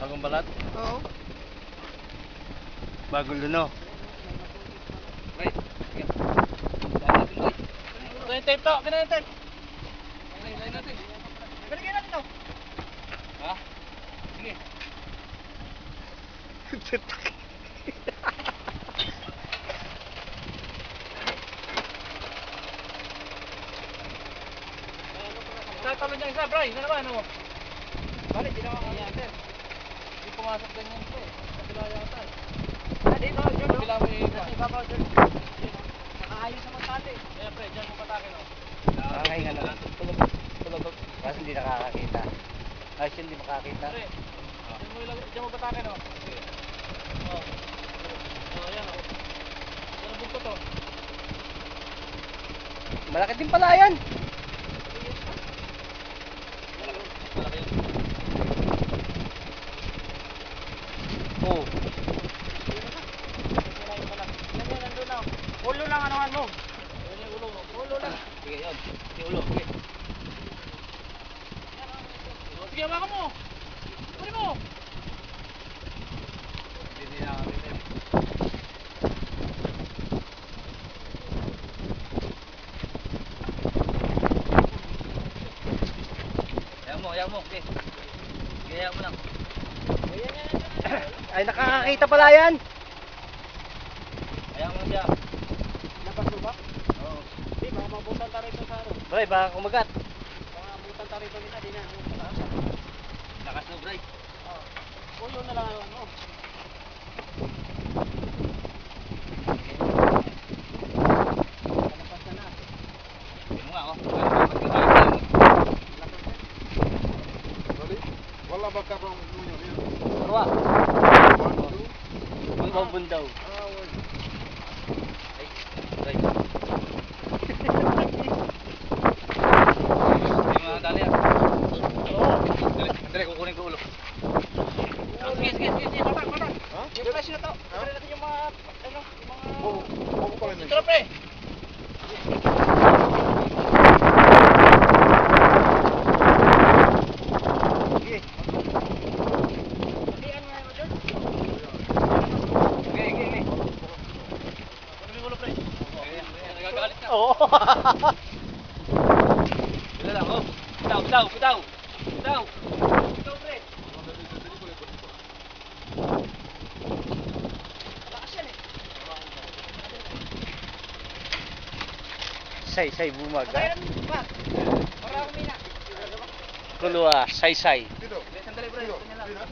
Bagong balat? Oo. Bagong luno. Right. Sige. Dahil natin, boy. Ito yung tape to. Ganun yung tape. Lain natin. Balikin natin to. Ha? Sige. Tatalo niya isa, Bray. Ano naman, ano? Balik, di na ako Ayan. sir. Hindi pumasok ganyan siya eh. Kabila yata eh. Dito, Jun. Kabila mo yung iba. Ibabaw, Jun. Nakaayos naman tali. Kaya pre, dyan mo patakin o. Nakakahinga na lang. Tulog. Kasi hindi nakakakita. Ay, siya hindi makakita. Pre, dyan mo patakin o. Sige. Oo. Oo, ayan o. Yan ang bugto to. Malaki din pala yan. Malaki yun. Oo. Yan, nandun na. Ulo lang anuhan mo. Ayan yung ulo mo. Ulo lang. Sige, yun. Yung ulo, sige. Sige, hawakan mo. Kunin mo. Hindi na kami na. Ayaw mo. Sige. Sige, ayaw mo lang. Ay, nakakakita pala yan. Ayaw mo siya. Napasuba? Oo. Di, baka mabutan tayo ito sa ano. Bray, baka kumagat. Baka mabutan tayo ito nila. Di na. Nakasobray. Ulo na lang anuhan mo. Palapas na na. Hindi mo nga ako. Wala ba ka bang lunyo niya? Dalawa. One, two. Ibang daw. Ah, wait. Ay, ay. Hindi mo nga dali ah. Dali, kukunin ko ulo. Sige. Patak. Ha? Yung flash na to. Tara natin yung mga, ano, yung mga... Bobo pala na. Tara pre. Sige. Pilihan nga mo dyan. Sige. Kunin mo yung ulo pre. Nagagalit ka. Oo. Bila lang, oh. Bitaw. Ikaw, pre. Malakas yan eh. Say, bumag. Patayan, Pat. Para kumina. Kulua, say. Dito. Sandali pre. Dito. Ganyan lang. Dito.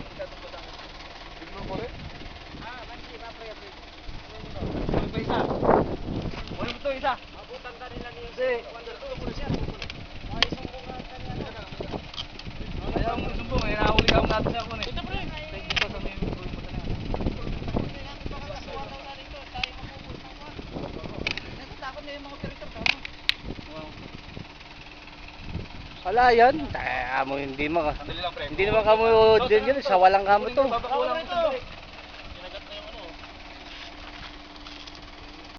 Dito mo pala. Ah, mansi, pa, pre. Kunin ko isa. Kunin ko to isa. Mabutan ka nila ni... Hindi. Wonder to, muna siya. Mga isang bunga ka niya. Ayaw mo sumbong. Ay, nahuli ka natin ako eh. Ito pre. Dito sa may kunin mo na. Wala yan. Mo hindi Sandali lang pre. naman kamo din yun. Sa walang kamo to. Babakulang ko sandali.